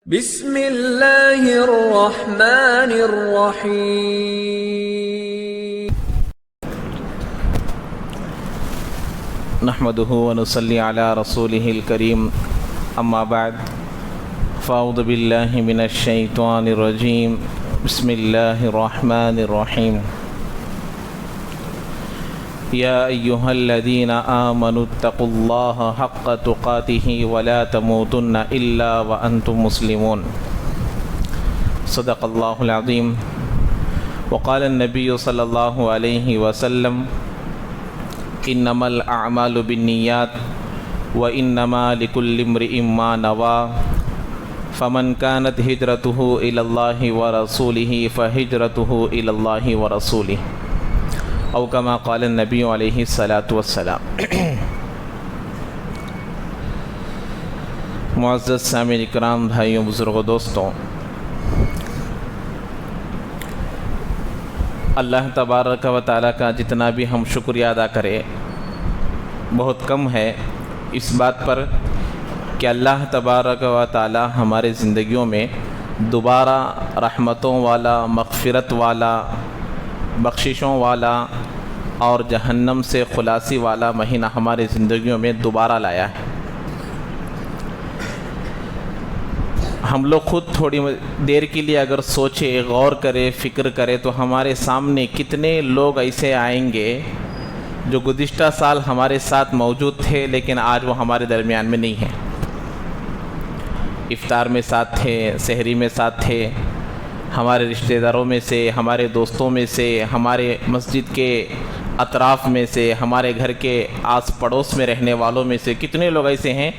بسم اللہ الرحمن الرحیم نحمده ونصلي على رسوله الكريم اما بعد فاعوذ بالله من الشيطان الرجيم بسم الله الرحمن الرحيم يا أيها الذين آمنوا اتقوا الله حق تقاته ولا تموتن إلا وأنتم مسلمون صدق الله العظيم وقال النبي صلى الله عليه وسلم إنما الأعمال بالنيات وإنما لكل امرئ ما نوى فمن كانت هجرته إلى الله ورسوله فهجرته إلى الله ورسوله او کما قال النبی علیہ الصلاۃ والسلام۔ معزز سامعین اکرام، بھائیوں، بزرگوں، دوستوں، اللہ تبارک و تعالیٰ کا جتنا بھی ہم شکریہ ادا کریں بہت کم ہے اس بات پر کہ اللہ تبارک و تعالیٰ ہمارے زندگیوں میں دوبارہ رحمتوں والا، مغفرت والا، بخششوں والا اور جہنم سے خلاصی والا مہینہ ہمارے زندگیوں میں دوبارہ لایا ہے۔ ہم لوگ خود تھوڑی دیر کے لیے اگر سوچے، غور کرے، فکر کرے تو ہمارے سامنے کتنے لوگ ایسے آئیں گے جو گزشتہ سال ہمارے ساتھ موجود تھے لیکن آج وہ ہمارے درمیان میں نہیں ہیں۔ افطار میں ساتھ تھے، سحری میں ساتھ تھے، ہمارے رشتہ داروں میں سے، ہمارے دوستوں میں سے، ہمارے مسجد کے اطراف میں سے، ہمارے گھر کے آس پڑوس میں رہنے والوں میں سے کتنے لوگ ایسے ہیں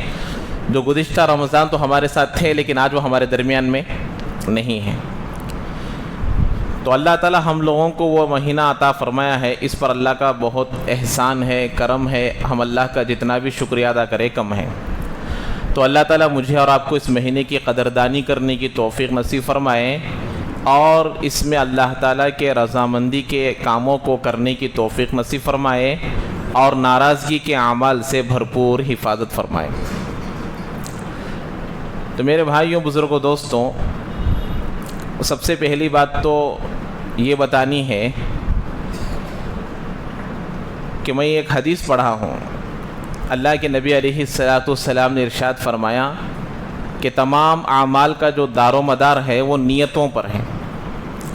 جو گزشتہ رمضان تو ہمارے ساتھ تھے لیکن آج وہ ہمارے درمیان میں نہیں ہیں۔ تو اللہ تعالی ہم لوگوں کو وہ مہینہ عطا فرمایا ہے، اس پر اللہ کا بہت احسان ہے، کرم ہے، ہم اللہ کا جتنا بھی شکریہ ادا کرے کم ہے۔ تو اللہ تعالی مجھے اور آپ کو اس مہینے کی قدردانی کرنے کی توفیق نصیب فرمائے اور اس میں اللہ تعالیٰ کے رضامندی کے کاموں کو کرنے کی توفیق نصیب فرمائے اور ناراضگی کے اعمال سے بھرپور حفاظت فرمائے۔ تو میرے بھائیوں، بزرگوں، دوستوں، سب سے پہلی بات تو یہ بتانی ہے کہ میں ایک حدیث پڑھا ہوں، اللہ کے نبی علیہ السلام نے ارشاد فرمایا کہ تمام اعمال کا جو دار و مدار ہے وہ نیتوں پر ہے۔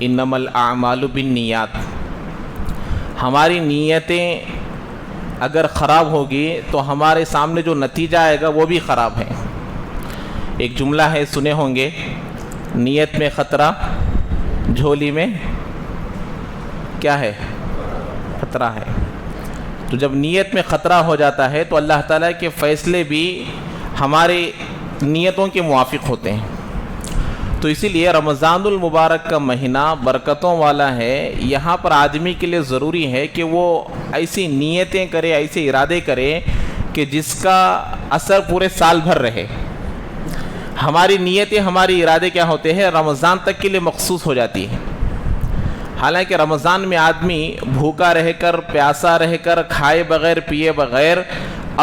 انما الاعمال بالنیات، ہماری نیتیں اگر خراب ہوگی تو ہمارے سامنے جو نتیجہ آئے گا وہ بھی خراب ہے۔ ایک جملہ ہے، سنے ہوں گے، نیت میں خطرہ، جھولی میں کیا ہے؟ خطرہ ہے۔ تو جب نیت میں خطرہ ہو جاتا ہے تو اللہ تعالیٰ کے فیصلے بھی ہمارے نیتوں کے موافق ہوتے ہیں۔ تو اسی لیے رمضان المبارک کا مہینہ برکتوں والا ہے، یہاں پر آدمی کے لیے ضروری ہے کہ وہ ایسی نیتیں کرے، ایسے ارادے کرے کہ جس کا اثر پورے سال بھر رہے۔ ہماری نیتیں، ہماری ارادے کیا ہوتے ہیں؟ رمضان تک کے لیے مخصوص ہو جاتی ہیں۔ حالانکہ رمضان میں آدمی بھوکا رہ کر، پیاسا رہ کر، کھائے بغیر، پیے بغیر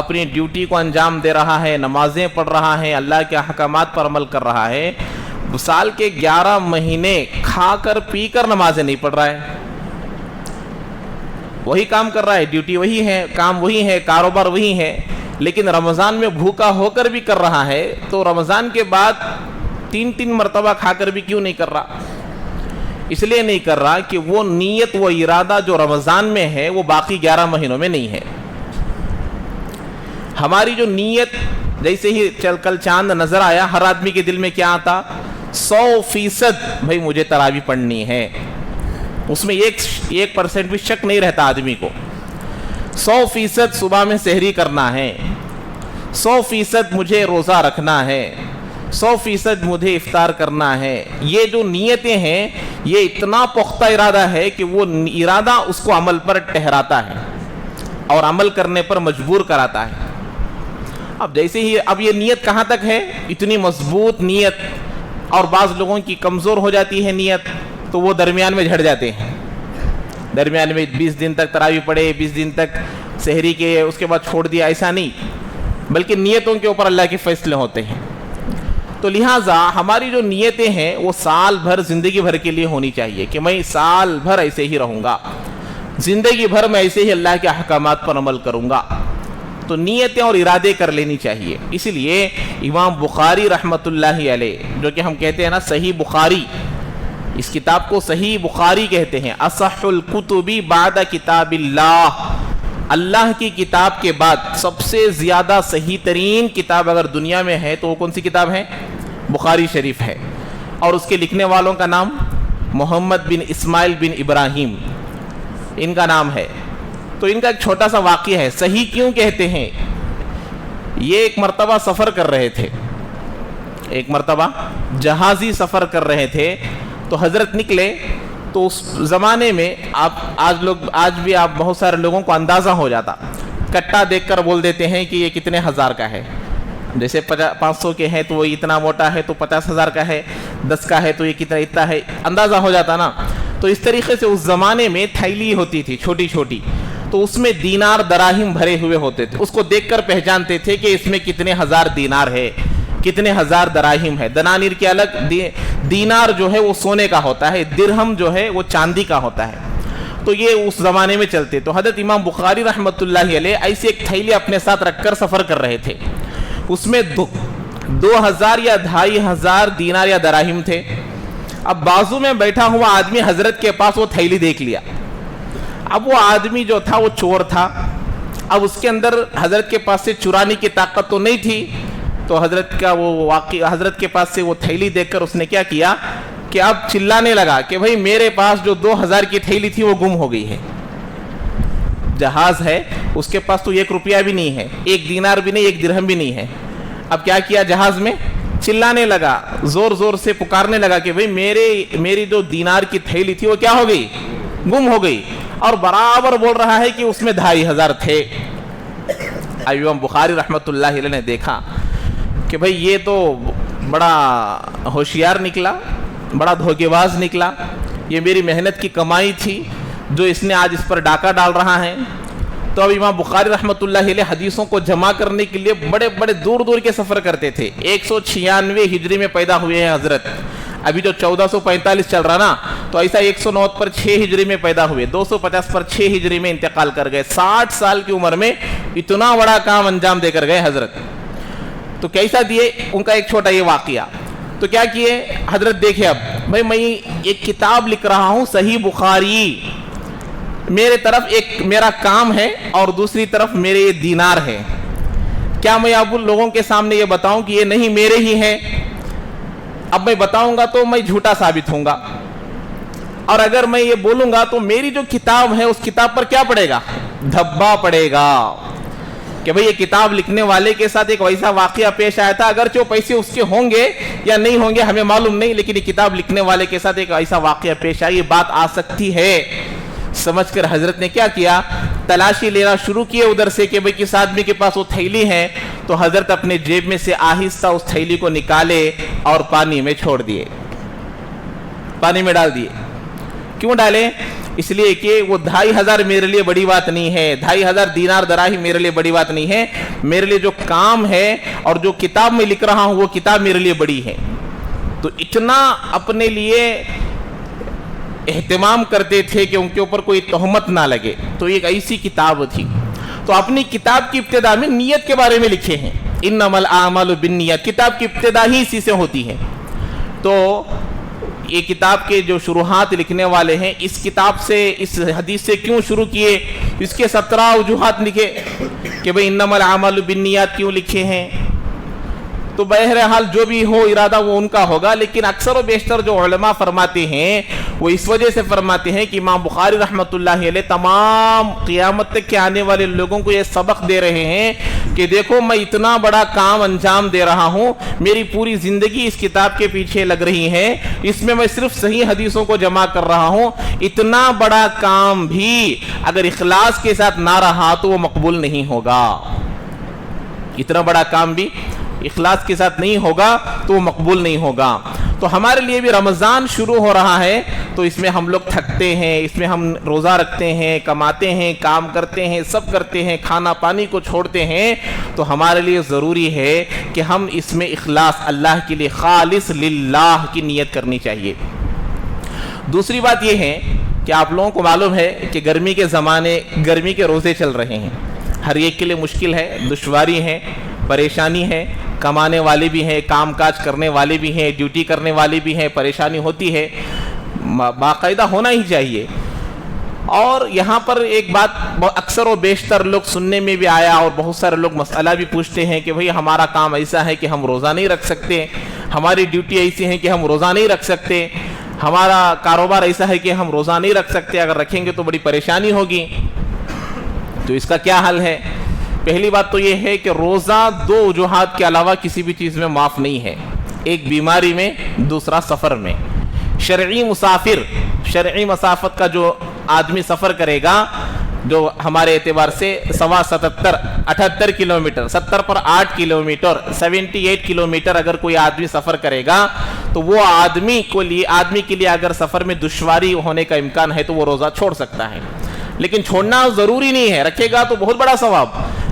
اپنی ڈیوٹی کو انجام دے رہا ہے، نمازیں پڑھ رہا ہے، اللہ کے احکامات پر عمل کر رہا ہے۔ سال کے 11 مہینے کھا کر پی کر نمازیں نہیں پڑھ رہا ہے، وہی کام کر رہا ہے، ڈیوٹی وہی ہے، کام وہی ہے، کاروبار وہی ہے، لیکن رمضان میں بھوکا ہو کر بھی کر رہا ہے۔ تو رمضان کے بعد 3 مرتبہ کھا کر بھی کیوں نہیں کر رہا؟ اس لیے نہیں کر رہا کہ وہ نیت، وہ ارادہ جو رمضان میں ہے وہ باقی 11 مہینوں میں نہیں ہے۔ ہماری جو نیت، جیسے ہی کل چاند نظر آیا، ہر آدمی کے دل میں کیا آتا؟ 100% بھائی مجھے تراویح پڑھنی ہے، اس میں 1% بھی شک نہیں رہتا آدمی کو۔ 100% صبح میں سحری کرنا ہے، 100% مجھے روزہ رکھنا ہے، 100% مجھے افطار کرنا ہے۔ یہ جو نیتیں ہیں یہ اتنا پختہ ارادہ ہے کہ وہ ارادہ اس کو عمل پر ٹھہراتا ہے اور عمل کرنے پر مجبور کراتا ہے۔ اب جیسے ہی اب یہ نیت کہاں تک ہے؟ اتنی مضبوط نیت، اور بعض لوگوں کی کمزور ہو جاتی ہے نیت تو وہ درمیان میں جھڑ جاتے ہیں، درمیان میں 20 دن تک تراویح پڑھے، 20 دن تک سحری کے، اس کے بعد چھوڑ دیا، ایسا نہیں، بلکہ نیتوں کے اوپر اللہ کے فیصلے ہوتے ہیں۔ تو لہٰذا ہماری جو نیتیں ہیں وہ سال بھر زندگی بھر کے لیے ہونی چاہیے کہ میں سال بھر ایسے ہی رہوں گا، زندگی بھر میں ایسے ہی اللہ کے احکامات پر عمل کروں گا. تو نیتیں اور ارادے کر لینی چاہیے. اسی لیے امام بخاری رحمۃ اللہ علیہ، جو کہ ہم کہتے ہیں نا صحیح بخاری، اس کتاب کو صحیح بخاری کہتے ہیں. اصح الکتب بعد کتاب اللہ، اللہ کی کتاب کے بعد سب سے زیادہ صحیح ترین کتاب اگر دنیا میں ہے تو وہ کون سی کتاب ہے؟ بخاری شریف ہے. اور اس کے لکھنے والوں کا نام محمد بن اسماعیل بن ابراہیم ان کا نام ہے. تو ان کا ایک چھوٹا سا واقعہ ہے. صحیح کیوں کہتے ہیں؟ یہ ایک مرتبہ سفر کر رہے تھے، ایک مرتبہ جہازی سفر کر رہے تھے. تو حضرت نکلے. تو اس زمانے میں آج بھی آپ بہت سارے لوگوں کو اندازہ ہو جاتا، کٹا دیکھ کر بول دیتے ہیں کہ یہ کتنے ہزار کا ہے. جیسے 500 کے ہیں تو وہ اتنا موٹا ہے تو 50,000 کا ہے، 10 کا ہے تو یہ اتنا ہے، اندازہ ہو جاتا نا. تو اس طریقے سے اس زمانے میں تھیلی ہوتی تھی چھوٹی چھوٹی، تو اس میں دینار دراہم بھرے ہوئے ہوتے تھے. اس کو دیکھ کر پہچانتے تھے کہ اس میں کتنے ہزار دینار ہے، کتنے ہزار دراہم ہے. دنانیر کے الگ، دینار جو ہے وہ سونے کا ہوتا ہے، درہم جو ہے وہ چاندی کا ہوتا ہے. تو یہ اس زمانے میں چلتے. تو حضرت امام بخاری رحمۃ اللہ علیہ ایسی ایک تھیلی اپنے ساتھ رکھ کر سفر کر رہے تھے. اس میں 2,000 یا 2,500 دینار یا دراہم تھے. اب بازو میں بیٹھا ہوا آدمی حضرت کے پاس وہ تھیلی دیکھ لیا. اب وہ آدمی جو تھا وہ چور تھا. اب اس کے اندر حضرت کے پاس سے چرانے کی طاقت تو نہیں تھی. تو حضرت کے پاس سے وہ تھیلی دیکھ کر اس نے کیا کیا کہ اب چلانے لگا کہ بھئی میرے پاس جو 2,000 کی تھیلی تھی وہ گم ہو گئی ہے. جہاز ہے، اس کے پاس تو 1 روپیہ بھی نہیں ہے، 1 دینار بھی نہیں، 1 درہم بھی نہیں ہے. اب کیا کیا جہاز میں؟ چلانے لگا، زور زور سے پکارنے لگا کہ بھئی میری جو دینار کی تھیلی تھی وہ کیا ہو گئی؟ گم ہو گئی. اور برابر بول رہا ہے کہ اس میں 2,500 تھے. امام بخاری رحمۃ اللہ علیہ نے دیکھا کہ بھئی یہ تو بڑا ہوشیار نکلا، بڑا دھوکے باز نکلا. یہ میری محنت کی کمائی تھی جو اس نے آج اس پر ڈاکہ ڈال رہا ہے. تو اب امام بخاری رحمۃ اللہ علیہ حدیثوں کو جمع کرنے کے لیے بڑے بڑے دور دور کے سفر کرتے تھے. 196 ہجری میں پیدا ہوئے ہیں حضرت. ابھی جو 1445 چل رہا نا، تو ایسا 109 پر 6 ہجری میں پیدا ہوئے، 250 پر 6 ہجری میں انتقال کر گئے. 60 سال کی عمر میں اتنا بڑا کام انجام دے کر گئے حضرت. تو کیسا دیے؟ ان کا ایک چھوٹا یہ واقعہ. تو کیا کیے حضرت؟ دیکھے اب بھائی میں ایک کتاب لکھ رہا ہوں صحیح بخاری، میرے طرف ایک میرا کام ہے اور دوسری طرف میرے یہ دینار ہے. کیا میں اب لوگوں کے سامنے یہ بتاؤں کہ یہ نہیں میرے ہی ہیں؟ اب میں بتاؤں گا تو میں جھوٹا ثابت ہوں گا، اور اگر میں یہ بولوں گا تو میری جو کتاب ہے اس کتاب پر کیا پڑے گا؟ دھبا پڑے گا کہ بھئی یہ کتاب لکھنے والے کے ساتھ ایک ویسا واقعہ پیش آیا تھا. اگرچہ پیسے اس کے ہوں گے یا نہیں ہوں گے ہمیں معلوم نہیں، لیکن یہ کتاب لکھنے والے کے ساتھ ایک ایسا واقعہ پیش آیا، یہ بات آ سکتی ہے. سمجھ کر حضرت نے کیا کیا؟ تلاشی لینا شروع کیے ادھر سے کہ بھئی کس آدمی کے پاس وہ تھیلی ہے. تو حضرت اپنے جیب میں سے آہستہ اس تھیلی کو نکالے اور پانی میں چھوڑ دیے، پانی میں ڈال دیے. کیوں ڈالے؟ اس لیے کہ وہ 2,500 میرے لیے بڑی بات نہیں ہے، 2,500 دینار دراہم میرے لیے بڑی بات نہیں ہے. میرے لیے جو کام ہے اور جو کتاب میں لکھ رہا ہوں وہ کتاب میرے لیے بڑی ہے. تو اتنا اپنے لیے اہتمام کرتے تھے کہ ان کے اوپر کوئی تہمت نہ لگے. تو ایک ایسی کتاب تھی. تو اپنی کتاب کی ابتدا میں نیت کے بارے میں لکھے ہیں، انما الاعمال بالنیات. کتاب کی ابتدا ہی اسی سے ہوتی ہے. تو یہ کتاب کے جو شروحات لکھنے والے ہیں، اس کتاب سے، اس حدیث سے کیوں شروع کیے؟ اس کے 17 وجوہات لکھے کہ بھئی انما الاعمال بالنیات کیوں لکھے ہیں. تو بہرحال جو بھی ہو ارادہ وہ ان کا ہوگا، لیکن اکثر و بیشتر جو علماء فرماتے ہیں وہ اس وجہ سے فرماتے ہیں کہ امام بخاری رحمۃ اللہ علیہ تمام قیامت تک کے آنے والے لوگوں کو یہ سبق دے رہے ہیں کہ دیکھو میں اتنا بڑا کام انجام دے رہا ہوں، میری پوری زندگی اس کتاب کے پیچھے لگ رہی ہے، اس میں میں صرف صحیح حدیثوں کو جمع کر رہا ہوں. اتنا بڑا کام بھی اگر اخلاص کے ساتھ نہ رہا تو وہ مقبول نہیں ہوگا. اتنا بڑا کام بھی اخلاص کے ساتھ نہیں ہوگا تو وہ مقبول نہیں ہوگا. تو ہمارے لیے بھی رمضان شروع ہو رہا ہے تو اس میں ہم لوگ تھکتے ہیں، اس میں ہم روزہ رکھتے ہیں، کماتے ہیں، کام کرتے ہیں، سب کرتے ہیں، کھانا پانی کو چھوڑتے ہیں، تو ہمارے لیے ضروری ہے کہ ہم اس میں اخلاص اللہ کے لیے خالص للہ کی نیت کرنی چاہیے۔ دوسری بات یہ ہے کہ آپ لوگوں کو معلوم ہے کہ گرمی کے زمانے گرمی کے روزے چل رہے ہیں، ہر ایک کے لیے مشکل ہے، دشواری ہے، پریشانی ہے، کمانے والے بھی ہیں، کام کاج کرنے والے بھی ہیں، ڈیوٹی کرنے والے بھی ہیں، پریشانی ہوتی ہے، باقاعدہ ہونا ہی چاہیے۔ اور یہاں پر ایک بات اکثر و بیشتر لوگ سننے میں بھی آیا اور بہت سارے لوگ مسئلہ بھی پوچھتے ہیں کہ بھئی ہمارا کام ایسا ہے کہ ہم روزہ نہیں رکھ سکتے، ہماری ڈیوٹی ایسی ہے کہ ہم روزہ نہیں رکھ سکتے، ہمارا کاروبار ایسا ہے کہ ہم روزہ نہیں رکھ سکتے، اگر رکھیں گے تو بڑی پریشانی ہوگی۔ تو اس کا کیا حل ہے؟ پہلی بات تو یہ ہے کہ روزہ دو وجوہات کے علاوہ کسی بھی چیز میں معاف نہیں ہے، ایک بیماری میں، دوسرا سفر میں۔ شرعی مسافر، شرعی مسافت کا جو آدمی سفر کرے گا، جو ہمارے اعتبار سے 78 کلومیٹر، 70 پر 8 کلومیٹر، 78 کلومیٹر اگر کوئی آدمی سفر کرے گا تو وہ آدمی کے لیے اگر سفر میں دشواری ہونے کا امکان ہے تو وہ روزہ چھوڑ سکتا ہے، لیکن چھوڑنا ضروری نہیں ہے، رکھے گا تو بہت بڑا ثواب،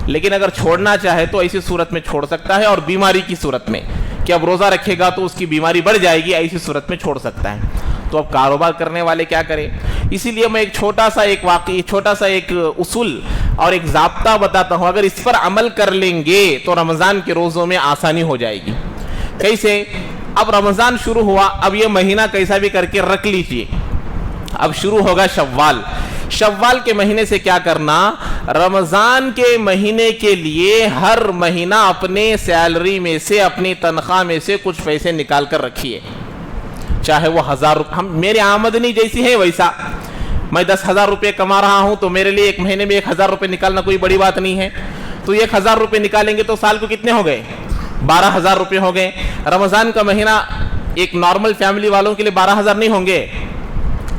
لیکن اگر چھوڑنا چاہے تو ایسی صورت میں چھوڑ سکتا ہے، اور بیماری کی صورت میں کہ اب روزہ رکھے گا تو اس کی بیماری بڑھ جائے گی، ایسی صورت میں چھوڑ سکتا ہے۔ تو اب کاروبار کرنے والے کیا کریں؟ اسی لیے میں ایک چھوٹا سا ایک اصول اور ایک ضابطہ بتاتا ہوں، اگر اس پر عمل کر لیں گے تو رمضان کے روزوں میں آسانی ہو جائے گی۔ کیسے؟ اب رمضان شروع ہوا، اب یہ مہینہ کیسا بھی کر کے رکھ لیجئے، اب شروع ہوگا شوال کے مہینے سے کیا کرنا؟ رمضان کے مہینے کے لیے ہر مہینہ اپنے سیلری میں سے، اپنی تنخواہ میں سے کچھ پیسے نکال کر رکھیے، چاہے وہ 1000 روپے، میری آمدنی جیسی ہے ویسا، میں 10,000 روپے کما رہا ہوں تو میرے لیے ایک مہینے میں 1000 روپے نکالنا کوئی بڑی بات نہیں ہے، تو 1000 روپے نکالیں گے تو سال کو کتنے ہو گئے؟ 12,000 روپے ہو گئے۔ رمضان کا مہینہ ایک نارمل فیملی والوں کے لیے 12,000 نہیں ہوں گے،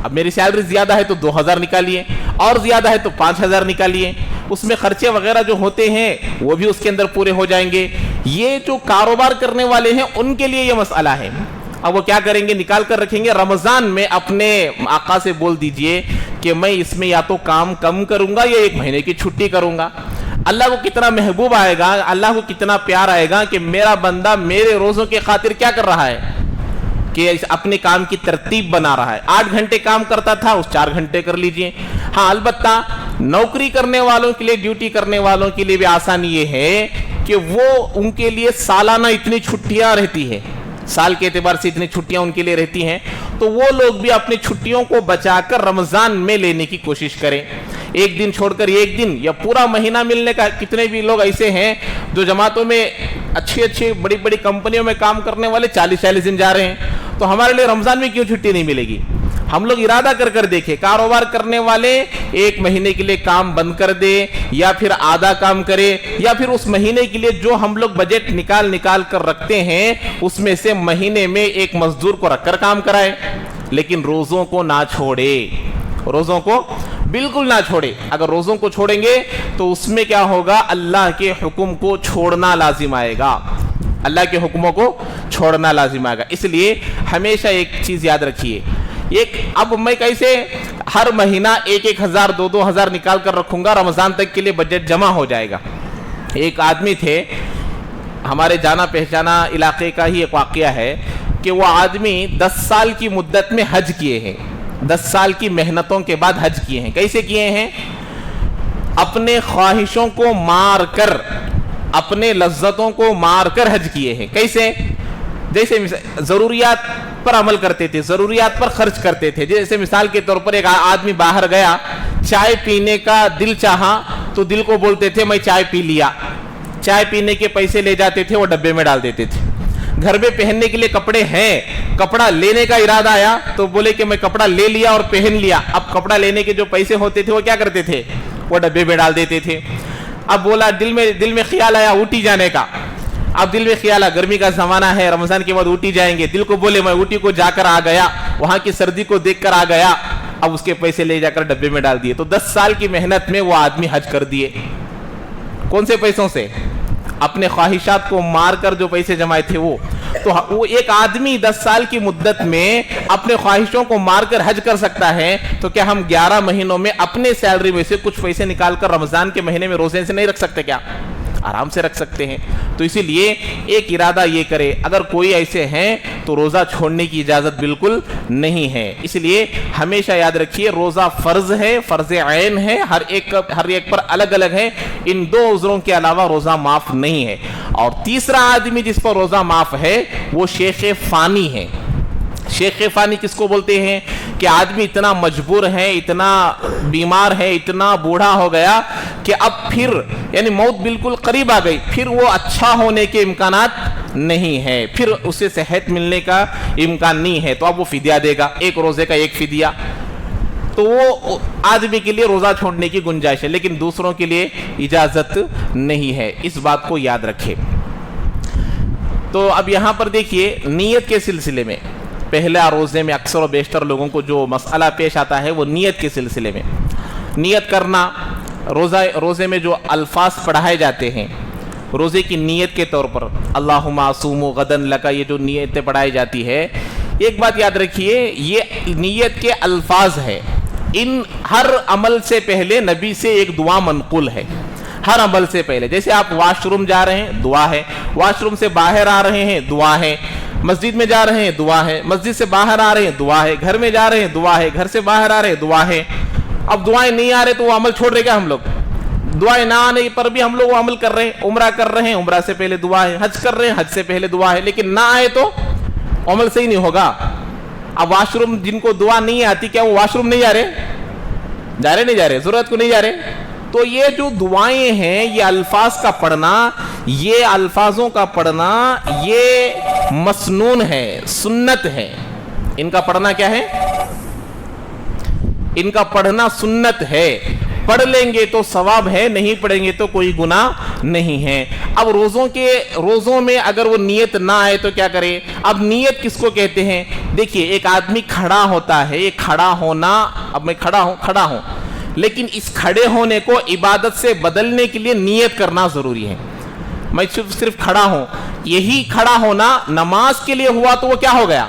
اب میری سیلری زیادہ ہے تو 2,000 نکالیے، اور زیادہ ہے تو 5,000 نکالیے، اس میں خرچے وغیرہ جو ہوتے ہیں وہ بھی اس کے اندر پورے ہو جائیں گے۔ یہ جو کاروبار کرنے والے ہیں ان کے لیے یہ مسئلہ ہے، اب وہ کیا کریں گے؟ نکال کر رکھیں گے۔ رمضان میں اپنے آقا سے بول دیجئے کہ میں اس میں یا تو کام کم کروں گا یا ایک مہینے کی چھٹی کروں گا۔ اللہ کو کتنا محبوب آئے گا، اللہ کو کتنا پیار آئے گا کہ میرا بندہ میرے روزوں کے خاطر کیا کر رہا ہے کہ اپنے کام کی ترتیب بنا رہا ہے۔ 8 گھنٹے کام کرتا تھا، اس 4 گھنٹے کر لیجئے۔ ہاں البتہ نوکری کرنے والوں کے لیے، ڈیوٹی کرنے والوں کے لیے بھی آسانی یہ ہے کہ وہ ان کے لیے سالانہ اتنی چھٹیاں رہتی ہے، سال کے اعتبار سے اتنی چھٹیاں ان کے لیے رہتی ہیں، تو وہ لوگ بھی اپنی چھٹیوں کو بچا کر رمضان میں لینے کی کوشش کریں، ایک دن چھوڑ کر ایک دن یا پورا مہینہ ملنے کا۔ کتنے بھی لوگ ایسے ہیں جو جماعتوں میں اچھی بڑی کمپنیوں میں کام کرنے والے 40 دن جا رہے ہیں، تو ہمارے لیے رمضان میں کیوں چھٹی نہیں ملے گی؟ ہم لوگ ارادہ کر دیکھیں، کاروبار کرنے والے ایک مہینے کے لیے کام بند کر دے یا پھر آدھا کام کرے، یا پھر اس مہینے کے لیے جو ہم لوگ بجٹ نکال کر رکھتے ہیں اس میں سے مہینے میں ایک مزدور کو رکھ کر کام کرائے، لیکن روزوں کو نہ چھوڑے، روزوں کو بالکل نہ چھوڑے۔ اگر روزوں کو چھوڑیں گے تو اس میں کیا ہوگا؟ اللہ کے حکم کو چھوڑنا لازم آئے گا، اللہ کے حکموں کو چھوڑنا لازم آئے گا۔ اس لیے ہمیشہ ایک چیز یاد رکھیے، اب میں کیسے ہر مہینہ 1,000 2,000 نکال کر رکھوں گا، رمضان تک کے لیے بجٹ جمع ہو جائے گا۔ ایک آدمی تھے، ہمارے جانا پہچانا علاقے کا ہی ایک واقعہ ہے کہ وہ آدمی 10 سال کی مدت میں حج کیے ہیں، 10 سال کی محنتوں کے بعد حج کیے ہیں۔ کیسے کیے ہیں؟ اپنے خواہشوں کو مار کر، اپنے لذتوں کو مار کر حج کیے ہیں۔ کیسے؟ جیسے ضروریات پر عمل کرتے تھے، ضروریات پر خرچ کرتے تھے۔ جیسے مثال کے طور پر ایک آدمی باہر گیا، چائے پینے کا دل چاہا تو دل کو بولتے تھے میں چائے پی لیا، چائے پینے کے پیسے لے جاتے تھے، وہ ڈبے میں ڈال دیتے تھے۔ گھر میں پہننے کے لیے کپڑے ہیں، کپڑا لینے کا ارادہ آیا تو بولے کہ میں کپڑا لے لیا اور پہن لیا۔ اب کپڑا لینے کے جو پیسے ہوتے تھے وہ کیا کرتے تھے؟ وہ ڈبے میں ڈال دیتے تھے۔ اب بولا دل میں خیال آیا اوٹی جانے کا، اب دل میں خیال آیا گرمی کا زمانہ ہے، رمضان کے بعد اوٹی جائیں گے، دل کو بولے میں اوٹی کو جا کر آ گیا، وہاں کی سردی کو دیکھ کر آ گیا، اب اس کے پیسے لے جا کر ڈبے میں ڈال دیے۔ تو 10 سال کی محنت میں وہ آدمی حج کر دیے۔ کون سے پیسوں سے؟ اپنے خواہشات کو مار کر جو پیسے جمائے تھے وہ۔ تو وہ ایک آدمی 10 سال کی مدت میں اپنے خواہشوں کو مار کر حج کر سکتا ہے، تو کیا ہم 11 مہینوں میں اپنے سیلری میں سے کچھ پیسے نکال کر رمضان کے مہینے میں روزے سے نہیں رکھ سکتے؟ کیا آرام سے رکھ سکتے ہیں؟ تو اسی لیے ایک ارادہ یہ کرے، اگر کوئی ایسے ہیں تو روزہ چھوڑنے کی اجازت بالکل نہیں ہے۔ اس لیے ہمیشہ یاد رکھیے روزہ فرض ہے، فرض عین ہے، ہر ایک پر الگ الگ ہے، ان 2 عذروں کے علاوہ روزہ معاف نہیں ہے۔ اور تیسرا آدمی جس پر روزہ معاف ہے وہ شیخ فانی ہے۔ شیخ فانی کس کو بولتے ہیں؟ کہ آدمی اتنا مجبور ہے، اتنا بیمار ہے، اتنا بوڑھا ہو گیا کہ اب پھر یعنی موت بالکل قریب آ گئی، پھر وہ اچھا ہونے کے امکانات نہیں ہے، پھر اسے صحت ملنے کا امکان نہیں ہے، تو اب وہ فدیہ دے گا، 1 روزے کا 1 فدیہ۔ تو وہ آدمی کے لیے روزہ چھوڑنے کی گنجائش ہے، لیکن دوسروں کے لیے اجازت نہیں ہے، اس بات کو یاد رکھے۔ تو اب یہاں پر دیکھیے نیت کے سلسلے میں پہلا روزے میں اکثر و بیشتر لوگوں کو جو مسئلہ پیش آتا ہے وہ نیت کے سلسلے میں۔ نیت کرنا، روزے میں جو الفاظ پڑھائے جاتے ہیں روزے کی نیت کے طور پر، اللہم اصوم غدن لکا، یہ جو نیتیں پڑھائی جاتی ہے، ایک بات یاد رکھیے، یہ نیت کے الفاظ ہے، ان ہر عمل سے پہلے نبی سے ایک دعا منقول ہے، ہر عمل سے پہلے۔ جیسے آپ واش روم جا رہے ہیں، دعا ہے، واش روم سے باہر آ رہے ہیں، دعا ہے، مسجد میں جا رہے ہیں، دعا ہے، مسجد سے باہر آ رہے ہیں، دعا ہے، گھر میں جا رہے ہیں، دعا ہے، گھر سے باہر آ رہے ہیں، دعا ہے۔ اب دعائیں نہیں آ رہے تو وہ عمل چھوڑ رہے کیا ہم لوگ؟ دعائیں نہ آنے پر بھی ہم لوگ وہ عمل کر رہے ہیں، عمرہ کر رہے ہیں، عمرہ سے پہلے دعا ہے، حج کر رہے ہیں، حج سے پہلے دعا ہے، لیکن نہ آئے تو عمل صحیح نہیں ہوگا۔ اب واش روم جن کو دعا نہیں آتی، کیا وہ واش روم نہیں جا رہے؟ جا رہے نہیں جا رہے؟ ضرورت کو نہیں جا رہے؟ تو یہ جو دعائیں ہیں، یہ الفاظ کا پڑھنا، یہ الفاظوں کا پڑھنا، یہ مسنون ہے، سنت ہے۔ ان کا پڑھنا کیا ہے؟ ان کا پڑھنا سنت ہے، پڑھ لیں گے تو ثواب ہے، نہیں پڑھیں گے تو کوئی گناہ نہیں ہے۔ اب روزوں میں اگر وہ نیت نہ آئے تو کیا کرے؟ اب نیت کس کو کہتے ہیں؟ دیکھیے ایک آدمی کھڑا ہوتا ہے، یہ کھڑا ہونا، اب میں کھڑا ہوں لیکن اس کھڑے ہونے کو عبادت سے بدلنے کے لیے نیت کرنا ضروری ہے۔ میں صرف کھڑا ہوں، یہی کھڑا ہونا نماز کے لیے ہوا تو وہ کیا ہو گیا؟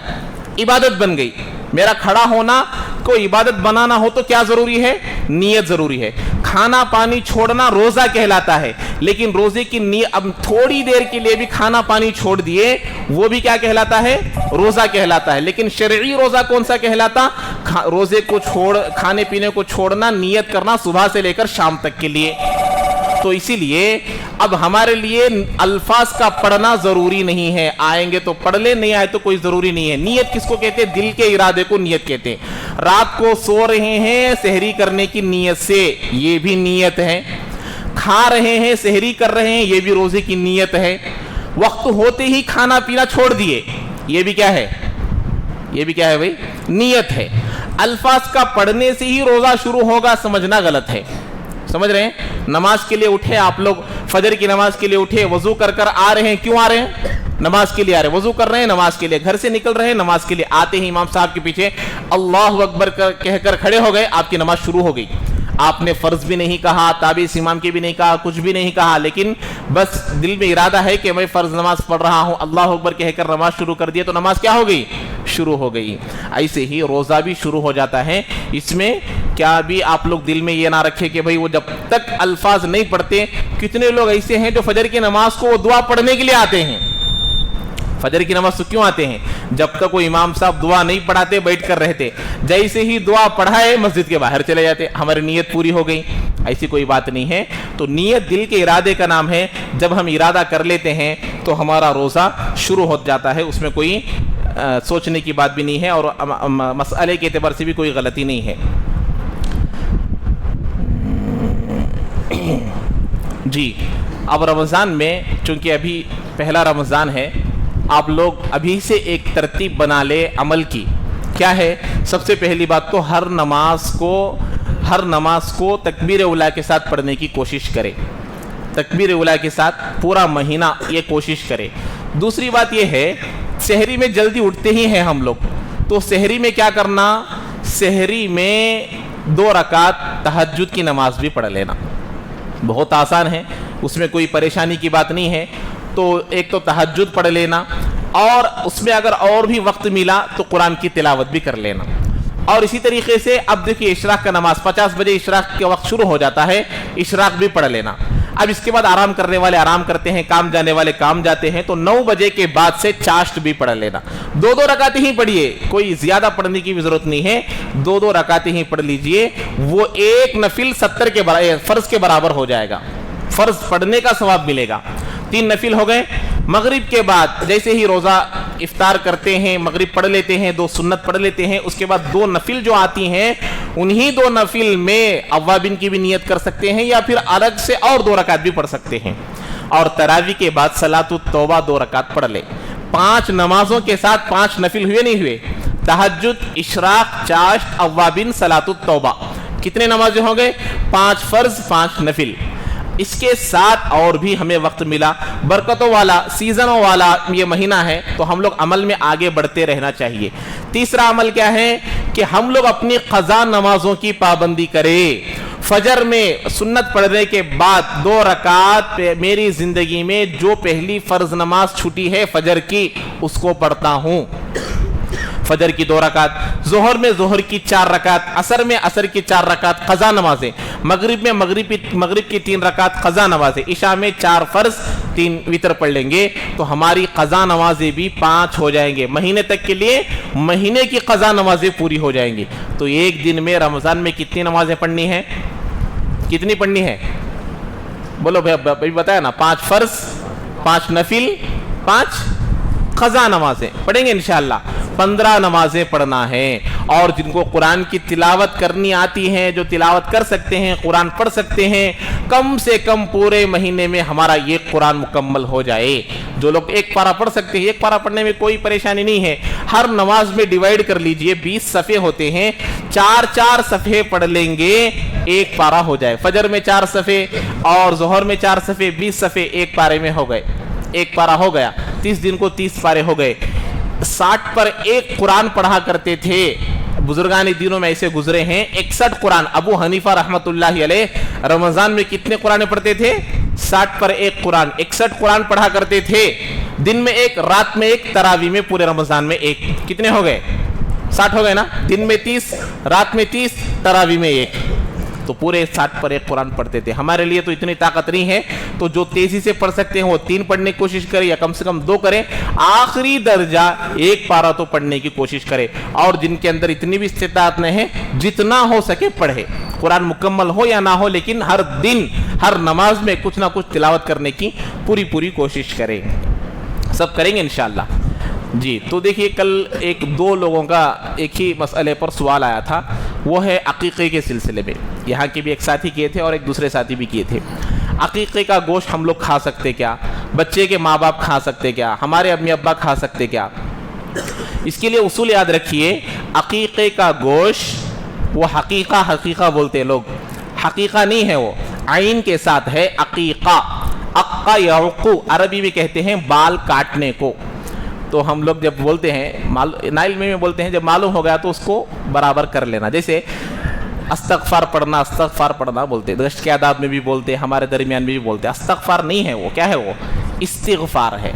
عبادت بن گئی۔ میرا کھڑا ہونا کو عبادت بنانا ہو تو کیا ضروری ہے؟ نیت ضروری ہے۔ کھانا پانی چھوڑنا روزہ کہلاتا ہے، لیکن روزے کی نیت، اب تھوڑی دیر کے لیے بھی کھانا پانی چھوڑ دیے وہ بھی کیا کہلاتا ہے؟ روزہ کہلاتا ہے۔ لیکن شرعی روزہ کون سا کہلاتا؟ روزے کو کھانے پینے کو چھوڑنا، نیت کرنا صبح سے لے کر شام تک کے لیے۔ تو اسی لیے اب ہمارے لیے الفاظ کا پڑھنا ضروری نہیں ہے، آئیں گے تو پڑھ لیں، نہیں آئے تو کوئی ضروری نہیں ہے۔ نیت کس کو کہتے ہیں؟ دل کے ارادے کو نیت کہتے ہیں۔ رات کو سو رہے ہیں سحری کرنے کی نیت سے، یہ بھی نیت ہے۔ کھا رہے ہیں، سحری کر رہے ہیں، یہ بھی روزے کی نیت ہے۔ وقت ہوتے ہی کھانا پینا چھوڑ دیے، یہ بھی کیا ہے؟ یہ بھی کیا ہے بھائی؟ نیت ہے۔ الفاظ کا پڑھنے سے ہی روزہ شروع ہوگا، سمجھنا غلط ہے۔ سمجھ رہے ہیں؟ نماز کے لیے اٹھے آپ لوگ، فجر کی نماز کے لیے اٹھے، وضو کر کر آ رہے ہیں، کیوں آ رہے ہیں؟ نماز کے لیے آ رہے ہیں، وضو کر رہے ہیں نماز کے لیے، گھر سے نکل رہے ہیں نماز کے لیے، آتے ہی امام صاحب کے پیچھے اللہ اکبر کہہ کر کھڑے ہو گئے، آپ کی نماز شروع ہو گئی۔ آپ نے فرض بھی نہیں کہا، تابع امام کی بھی نہیں کہا، کچھ بھی نہیں کہا، لیکن بس دل میں ارادہ ہے کہ میں فرض نماز پڑھ رہا ہوں، اللہ اکبر کہہ کر نماز شروع کر دیا، تو نماز کیا ہو گئی؟ شروع ہو گئی۔ ایسے ہی روزہ بھی شروع ہو جاتا ہے۔ اس میں کیا بھی آپ لوگ دل میں یہ نہ رکھے کہ بھئی وہ جب تک الفاظ نہیں پڑھتے، کتنے لوگ ایسے ہیں جو فجر کی نماز کو وہ دعا پڑھنے کے لیے آتے ہیں۔ فجر کی نماز تو کیوں آتے ہیں؟ جب تک وہ امام صاحب دعا نہیں پڑھاتے بیٹھ کر رہتے، جیسے ہی دعا پڑھائے مسجد کے باہر چلے جاتے، ہماری نیت پوری ہو گئی۔ ایسی کوئی بات نہیں ہے۔ تو نیت دل کے ارادے کا نام ہے، جب ہم ارادہ کر لیتے ہیں تو ہمارا روزہ شروع ہو جاتا ہے، اس میں کوئی سوچنے کی بات بھی نہیں ہے، اور مسئلے کے اعتبار سے بھی کوئی غلطی نہیں ہے۔ جی اب رمضان میں چونکہ ابھی پہلا رمضان ہے، آپ لوگ ابھی سے ایک ترتیب بنا لے عمل کی۔ کیا ہے؟ سب سے پہلی بات تو ہر نماز کو تکبیر اولیٰ کے ساتھ پڑھنے کی کوشش کرے، تکبیر اولیٰ کے ساتھ پورا مہینہ یہ کوشش کرے۔ دوسری بات یہ ہے، سحری میں جلدی اٹھتے ہی ہیں ہم لوگ، تو سحری میں کیا کرنا؟ سحری میں 2 رکعت تہجد کی نماز بھی پڑھ لینا، بہت آسان ہے، اس میں کوئی پریشانی کی بات نہیں ہے۔ تو ایک تو تہجد پڑھ لینا، اور اس میں اگر اور بھی وقت ملا تو قرآن کی تلاوت بھی کر لینا. اور اسی طریقے سے اب دیکھیے اشراق کا نماز 50 بجے اشراق کے وقت شروع ہو جاتا ہے, اشراق بھی پڑھ لینا. اب اس کے بعد آرام کرنے والے آرام کرتے ہیں, کام جانے والے کام جاتے ہیں, تو 9 بجے کے بعد سے چاشت بھی پڑھ لینا. 2 رکعتیں ہی پڑھیے, کوئی زیادہ پڑھنے کی بھی ضرورت نہیں ہے, 2 رکعتیں ہی پڑھ لیجئے. وہ ایک نفل 70 کے فرض کے برابر ہو جائے گا, فرض پڑھنے کا ثواب ملے گا. 3 نفل ہو گئے. مغرب کے بعد جیسے ہی روزہ افطار کرتے ہیں مغرب پڑھ لیتے ہیں, 2 سنت پڑھ لیتے ہیں, اس کے بعد 2 نفل جو آتی ہیں انہی 2 نفل میں اوابین کی بھی نیت کر سکتے ہیں یا پھر الگ سے اور 2 رکعت بھی پڑھ سکتے ہیں. اور تراویح کے بعد صلاۃ التوبہ 2 رکعت پڑھ لے. 5 نمازوں کے ساتھ 5 نفل ہوئے نہیں ہوئے؟ تہجد, اشراق, چاشت, اوابین, صلاۃ التوبہ, کتنے نمازیں ہو گئے؟ 5 فرض 5 نفل. اس کے ساتھ اور بھی ہمیں وقت ملا, برکتوں والا سیزنوں والا یہ مہینہ ہے, تو ہم لوگ عمل میں آگے بڑھتے رہنا چاہیے. تیسرا عمل کیا ہے کہ ہم لوگ اپنی قضا نمازوں کی پابندی کریں. فجر میں سنت پڑھنے کے بعد 2 رکعت میری زندگی میں جو پہلی فرض نماز چھٹی ہے فجر کی اس کو پڑھتا ہوں. فجر کی 2 رکعت, ظہر میں ظہر کی 4 رکعت, عصر میں عصر کی 4 رکعت قضا نمازیں, مغرب میں مغرب کی 3 رکعت قضا نمازیں, عشاء میں 4 فرض 3 وتر پڑھ لیں گے تو ہماری قضا نمازیں بھی 5 ہو جائیں گے. مہینے تک کے لیے مہینے کی قضا نمازیں پوری ہو جائیں گی. تو ایک دن میں رمضان میں کتنی نمازیں پڑھنی ہیں؟ کتنی پڑھنی ہے؟ بولو بھائی بتایا نا, 5 فرض 5 نفل 5 قضا نمازیں پڑھیں گے انشاءاللہ. 15 نمازیں پڑھنا ہے. اور جن کو قرآن کی تلاوت کرنی آتی ہے, جو تلاوت کر سکتے ہیں, قرآن پڑھ سکتے ہیں, کم سے کم پورے مہینے میں ہمارا یہ قرآن مکمل ہو جائے. جو لوگ 1 پارہ پڑھ سکتے ہیں, 1 پارہ پڑھنے میں کوئی پریشانی نہیں ہے. ہر نماز میں ڈیوائیڈ کر لیجئے, 20 صفحے ہوتے ہیں, 4 صفحے پڑھ لیں گے 1 پارہ ہو جائے. فجر میں 4 صفحے اور ظہر میں 4 صفحے, 20 صفحے 1 پارے میں ہو گئے, 1 پارہ ہو گیا. 30 دن کو 30 پارے ہو گئے. 60 پر 1 قرآن پڑھا کرتے تھے, بزرگان دینوں میں ایسے گزرے ہیں. 61 قرآن, ابو حنیفہ رحمت اللہ علیہ رمضان میں کتنے قرآن پڑھتے تھے؟ 60 پر 1 قرآن, 61 قرآن پڑھا کرتے تھے. دن میں 1, رات میں 1, تراویح میں پورے رمضان میں 1. کتنے ہو گئے؟ 60 ہو گئے نا. دن میں 30, رات میں 30, تراویح میں 1, تو پورے 60 پر 1 قرآن پڑھتے تھے. ہمارے لیے تو اتنی طاقت نہیں ہے, تو جو تیزی سے پڑھ سکتے ہیں وہ 3 پڑھنے کی کوشش کریں یا کم سے کم 2 کریں. آخری درجہ 1 پارہ تو پڑھنے کی کوشش کریں. اور جن کے اندر اتنی بھی استطاعت نہیں ہے, جتنا ہو سکے پڑھے. قرآن مکمل ہو یا نہ ہو, لیکن ہر دن ہر نماز میں کچھ نہ کچھ تلاوت کرنے کی پوری کوشش کریں. سب کریں گے انشاءاللہ. جی تو دیکھیے, کل 2 لوگوں کا ایک ہی مسئلے پر سوال آیا تھا, وہ ہے عقیقے کے سلسلے میں. یہاں کے بھی ایک ساتھی کیے تھے اور ایک دوسرے ساتھی بھی کیے تھے. عقیقے کا گوشت ہم لوگ کھا سکتے کیا؟ بچے کے ماں باپ کھا سکتے کیا؟ ہمارے امی ابا کھا سکتے کیا؟ اس کے لیے اصول یاد رکھیے. عقیقے کا گوشت وہ حقیقہ بولتے ہیں لوگ, حقیقہ نہیں ہے, وہ عین کے ساتھ ہے عقیقہ. عقا یعقو عربی میں کہتے ہیں بال کاٹنے کو. تو ہم لوگ جب بولتے ہیں, نائل میں بولتے ہیں, جب معلوم ہو گیا تو اس کو برابر کر لینا. جیسے استغفار پڑھنا بولتے ہیں, دشت کے آداب میں بھی بولتے ہیں, ہمارے درمیان میں بھی بولتے ہیں. استغفار نہیں ہے, وہ کیا ہے؟ وہ استغفار ہے,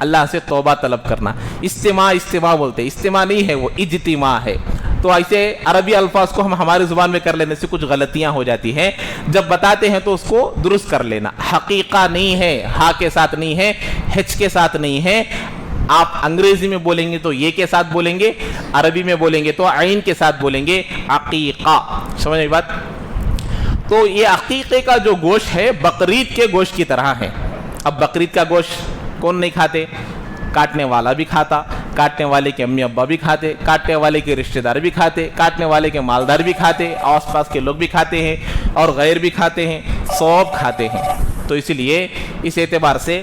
اللہ سے توبہ طلب کرنا. استماع بولتے ہیں, استماع نہیں ہے, وہ اجتماع ہے. تو ایسے عربی الفاظ کو ہم ہماری زبان میں کر لینے سے کچھ غلطیاں ہو جاتی ہیں. جب بتاتے ہیں تو اس کو درست کر لینا. حقیقہ نہیں ہے, ہا کے ساتھ نہیں ہے, ہچ کے ساتھ نہیں ہے. آپ انگریزی میں بولیں گے تو یہ کے ساتھ بولیں گے, عربی میں بولیں گے تو عین کے ساتھ بولیں گے, عقیقہ. سمجھ میں بات؟ تو یہ عقیقے کا جو گوشت ہے بقرعید کے گوشت کی طرح ہے. اب بقرعید کا گوشت کون نہیں کھاتے؟ کاٹنے والا بھی کھاتا, کاٹنے والے کے امی ابا بھی کھاتے, کاٹنے والے کے رشتہ دار بھی کھاتے, کاٹنے والے کے مالدار بھی کھاتے, آس پاس کے لوگ بھی کھاتے ہیں, اور غیر بھی کھاتے ہیں, سب کھاتے ہیں. تو اس لیے اس اعتبار سے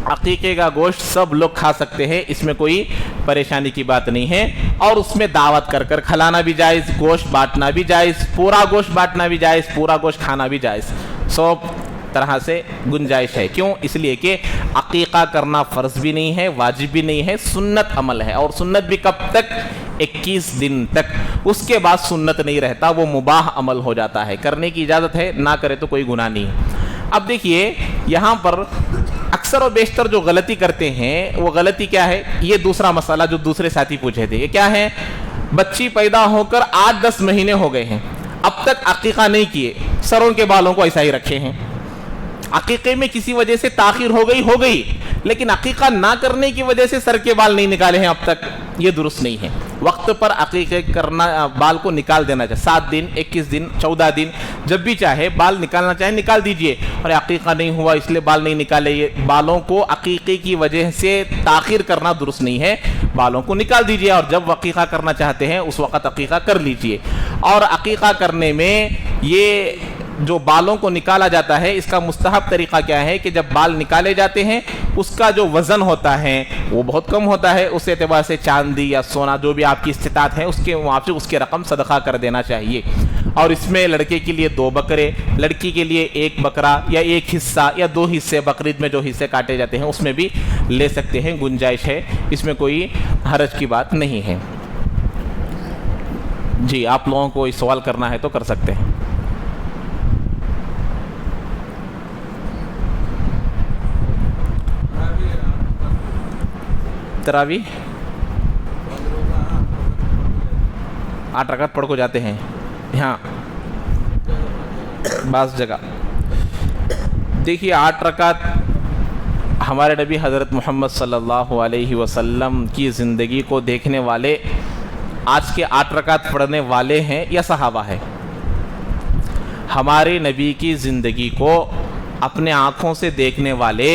عقیقے کا گوشت سب لوگ کھا سکتے ہیں, اس میں کوئی پریشانی کی بات نہیں ہے. اور اس میں دعوت کر کھلانا بھی جائز, گوشت بانٹنا بھی جائز, پورا گوشت بانٹنا بھی جائز, پورا گوشت کھانا بھی جائز, سب طرح سے گنجائش ہے. کیوں؟ اس لیے کہ عقیقہ کرنا فرض بھی نہیں ہے, واجب بھی نہیں ہے, سنت عمل ہے. اور سنت بھی کب تک؟ 21 دن تک. اس کے بعد سنت نہیں رہتا, وہ مباح عمل ہو جاتا ہے. کرنے کی اجازت ہے, نہ کرے تو کوئی گناہ نہیں. اب دیکھیے یہاں پر اکثر و بیشتر جو غلطی کرتے ہیں وہ غلطی کیا ہے؟ یہ دوسرا مسئلہ جو دوسرے ساتھی پوچھے تھے، یہ کیا ہے؟ بچی پیدا ہو کر 8-10 مہینے ہو گئے ہیں، اب تک عقیقہ نہیں کیے، سروں کے بالوں کو ایسا ہی رکھے ہیں، عقیقے میں کسی وجہ سے تاخیر ہو گئی، لیکن عقیقہ نہ کرنے کی وجہ سے سر کے بال نہیں نکالے ہیں اب تک، یہ درست نہیں ہے۔ وقت پر عقیقے کرنا، بال کو نکال دینا چاہیے، 7 دن، 21 دن، 14 دن، جب بھی چاہے بال نکالنا چاہے نکال دیجئے۔ اور عقیقہ نہیں ہوا اس لیے بال نہیں نکالے، یہ بالوں کو عقیقے کی وجہ سے تاخیر کرنا درست نہیں ہے، بالوں کو نکال دیجئے، اور جب عقیقہ کرنا چاہتے ہیں اس وقت عقیقہ کر لیجئے۔ اور عقیقہ کرنے میں یہ جو بالوں کو نکالا جاتا ہے، اس کا مستحب طریقہ کیا ہے کہ جب بال نکالے جاتے ہیں اس کا جو وزن ہوتا ہے وہ بہت کم ہوتا ہے، اس اعتبار سے چاندی یا سونا جو بھی آپ کی استطاعت ہے اس کے موافق اس کی رقم صدقہ کر دینا چاہیے۔ اور اس میں لڑکے کے لیے 2 بکرے، لڑکی کے لیے 1 بکرا یا 1 حصہ یا 2 حصے، بقرعید میں جو حصے کاٹے جاتے ہیں اس میں بھی لے سکتے ہیں، گنجائش ہے، اس میں کوئی حرج کی بات نہیں ہے۔ جی آپ لوگوں کو سوال کرنا ہے تو کر سکتے ہیں۔ تراویح 8 رکعت پڑھ کو جاتے ہیں یہاں بعض جگہ۔ دیکھیے 8 رکعت ہمارے نبی حضرت محمد صلی اللہ علیہ وسلم کی زندگی کو دیکھنے والے آج کے 8 رکعت پڑھنے والے ہیں یا صحابہ ہیں؟ ہمارے نبی کی زندگی کو اپنے آنکھوں سے دیکھنے والے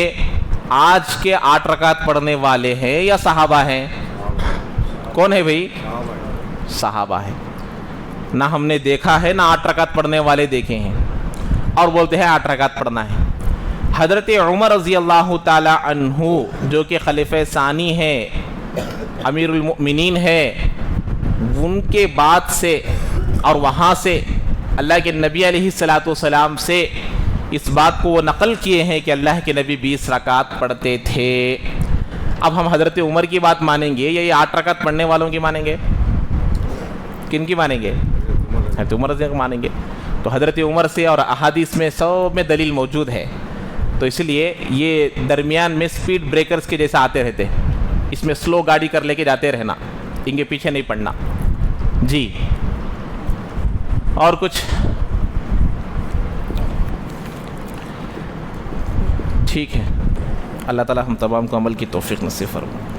آج کے 8 رکعت پڑھنے والے ہیں یا صحابہ ہیں؟ کون ہے بھئی؟ صحابہ ہیں۔ نہ ہم نے دیکھا ہے نہ 8 رکعت پڑھنے والے دیکھے ہیں، اور بولتے ہیں 8 رکعت پڑھنا ہے۔ حضرت عمر رضی اللہ تعالی عنہ جو کہ خلیفہ ثانی ہے، امیر المؤمنین ہے، ان کے بعد سے اور وہاں سے اللہ کے نبی علیہ السلام سے اس بات کو وہ نقل کیے ہیں کہ اللہ کے نبی 20 رکعت پڑھتے تھے۔ اب ہم حضرت عمر کی بات مانیں گے یا یہ 8 رکعت پڑھنے والوں کی مانیں گے؟ کن کی مانیں گے؟ حضرت عمر رضی اللہ مانیں گے۔ تو حضرت عمر سے اور احادیث میں سب میں دلیل موجود ہے، تو اس لیے یہ درمیان میں سپیڈ بریکرز کے جیسا آتے رہتے، اس میں سلو گاڑی کر لے کے جاتے رہنا، ان کے پیچھے نہیں پڑنا۔ جی اور کچھ؟ ٹھیک ہے، اللہ تعالی ہم تمام کو عمل کی توفیق نصیب فرمائے۔